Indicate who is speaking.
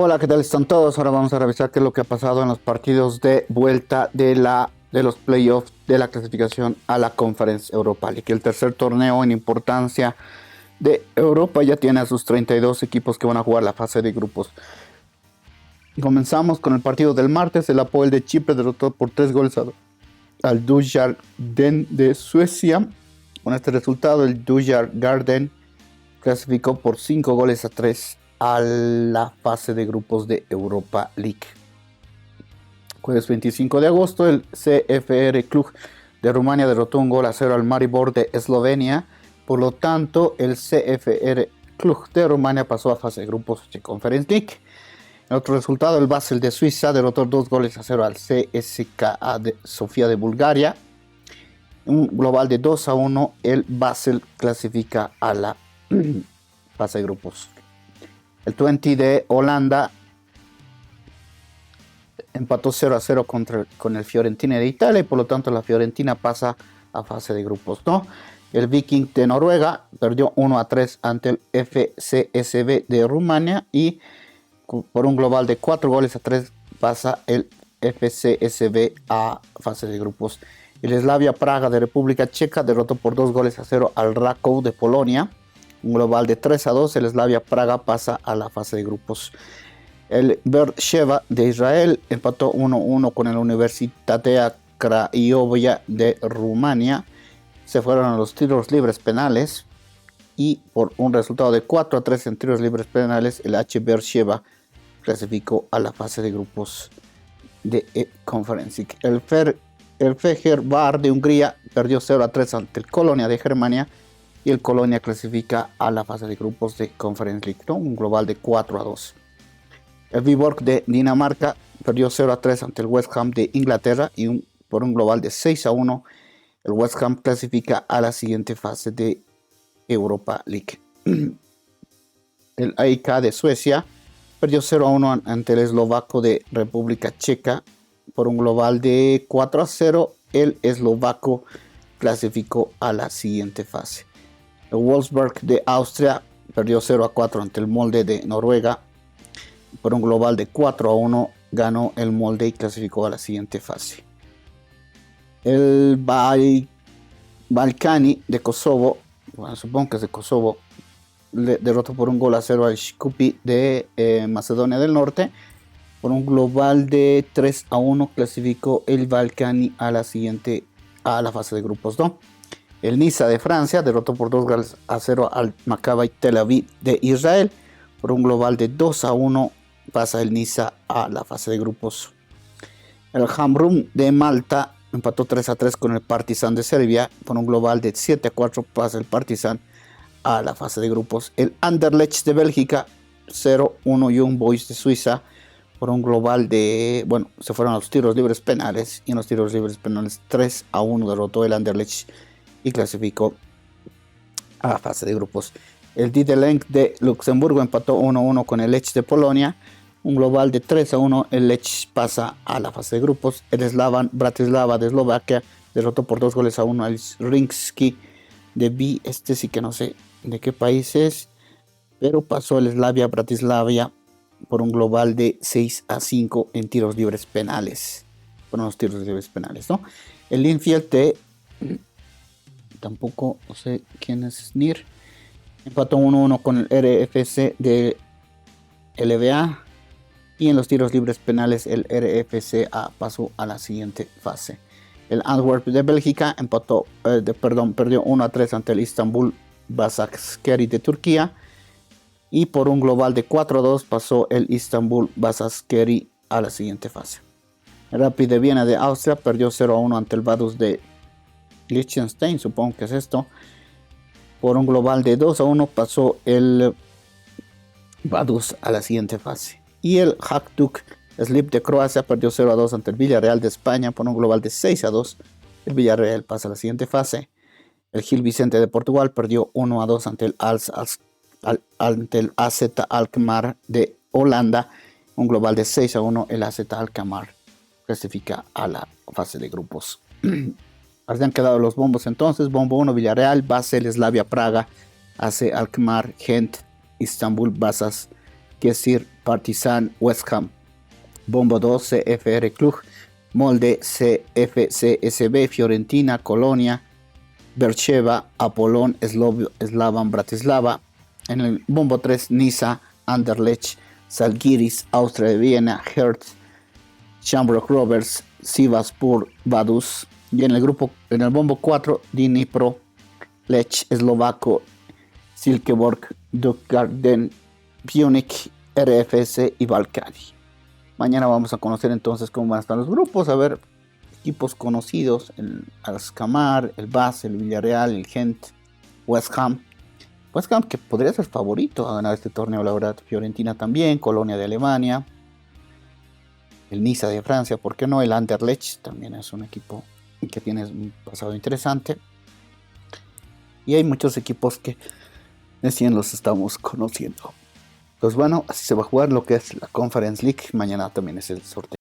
Speaker 1: Hola, ¿qué tal están todos? Ahora vamos a revisar qué es lo que ha pasado en los partidos de vuelta de los playoffs de la clasificación a la Conference Europa League. El tercer torneo en importancia de Europa ya tiene a sus 32 equipos que van a jugar la fase de grupos. Comenzamos con el partido del martes. El Apoel de Chipre derrotó por 3 goles al Djurgården de Suecia. Con este resultado, el Djurgården clasificó por 5 goles a 3 a la fase de grupos de Europa League. Jueves 25 de agosto, el CFR Cluj de Rumania derrotó 1-0 al Maribor de Eslovenia. Por lo tanto, el CFR Cluj de Rumania pasó a fase de grupos de Conference League. En otro resultado, el Basel de Suiza derrotó 2-0 al CSKA de Sofía de Bulgaria. Un global de 2-1, el Basel clasifica a la fase de grupos. El Twente de Holanda empató 0-0 con el Fiorentina de Italia y por lo tanto la Fiorentina pasa a fase de grupos, ¿no? El Viking de Noruega perdió 1-3 ante el FCSB de Rumania y por un global de 4-3 pasa el FCSB a fase de grupos. El Slavia Praga de República Checa derrotó por 2-0 al Rakow de Polonia. Un global de 3-2, el Slavia Praga pasa a la fase de grupos. El Beersheva de Israel empató 1-1 con el Universitatea Craiova de Rumania. Se fueron a los tiros libres penales y por un resultado de 4-3 en tiros libres penales, el H. Beersheva clasificó a la fase de grupos de Conference League. El Fenerbahce de Hungría perdió 0-3 ante el Colonia de Germania y el Colonia clasifica a la fase de grupos de Conference League, ¿no? Un global de 4-2. El Viborg de Dinamarca perdió 0-3 ante el West Ham de Inglaterra y por un global de 6-1 el West Ham clasifica a la siguiente fase de Europa League. El AIK de Suecia perdió 0-1 ante el eslovaco de República Checa por un global de 4-0. El eslovaco clasificó a la siguiente fase. El Wolfsburg de Austria perdió 0-4 ante el Molde de Noruega. Por un global de 4-1 ganó el Molde y clasificó a la siguiente fase. El Balkani de Kosovo, bueno, supongo que es de Kosovo, derrotó por 1-0 al Shkupi de Macedonia del Norte. Por un global de 3-1 clasificó el Balkani a la fase de grupos, ¿no? El Niza de Francia derrotó por 2-0 al Maccabi Tel Aviv de Israel. Por un global de 2-1 pasa el Niza a la fase de grupos. El Hamrum de Malta empató 3-3 con el Partizan de Serbia. Por un global de 7-4 pasa el Partizan a la fase de grupos. El Anderlecht de Bélgica 0-1 Young Boys de Suiza. Por un global de, se fueron a los tiros libres penales y en los tiros libres penales 3-1 derrotó el Anderlecht y clasificó a la fase de grupos. El Didelenk de Luxemburgo empató 1-1 con el Lech de Polonia. Un global de 3-1, el Lech pasa a la fase de grupos. El Slavan Bratislava de Eslovaquia derrotó por 2-1 al Rimski de este sí que no sé de qué país es, pero pasó el Slavia Bratislava por un global de 6-5 en tiros libres penales. Fueron los tiros libres penales, ¿no? El Linfield de tampoco no sé quién es Snir. Empató 1-1 con el RFC de LBA. Y en los tiros libres penales el RFCA pasó a la siguiente fase. El Antwerp de Bélgica perdió 1-3 ante el Istanbul Basaksehir de Turquía. Y por un global de 4-2 pasó el Istanbul Basaksehir a la siguiente fase. El Rapid de Viena de Austria perdió 0-1 ante el Vaduz de Liechtenstein, supongo que es esto. Por un global de 2-1 pasó el Vaduz a la siguiente fase. Y el Hajduk Split de Croacia perdió 0-2 ante el Villarreal de España por un global de 6-2. El Villarreal pasa a la siguiente fase. El Gil Vicente de Portugal perdió 1-2 ante el AZ Alkmaar de Holanda. Un global de 6-1. El AZ Alkmaar clasifica a la fase de grupos. Así han quedado los bombos entonces. Bombo 1 Villarreal, Basel, Slavia Praga, AC Alkmaar, Gent, Istanbul, Basaksehir, Partizan, West Ham. Bombo 2, CFR Cluj, Molde, CFCSB, Fiorentina, Colonia, Bercheva, Apollon, Slavan Bratislava. En el bombo 3, Niza, Anderlecht, Zalgiris, Austria de Viena, Hertz, Shamrock Rovers, Sivasspor, Vaduz. Y en el bombo 4, Dnipro, Lech eslovaco, Silkeborg, Dukgarden, Punic, RFS y Balkani. Mañana vamos a conocer entonces cómo van a estar los grupos, a ver equipos conocidos, el Alkmaar, el Basel, el Villarreal, el Gent, West Ham. West Ham que podría ser favorito a ganar este torneo, la verdad. Fiorentina también, Colonia de Alemania, el Niza de Francia, ¿por qué no? El Anderlecht también es un equipo que tiene un pasado interesante. Y hay muchos equipos que recién los estamos conociendo. Pues bueno, así se va a jugar lo que es la Conference League. Mañana también es el sorteo.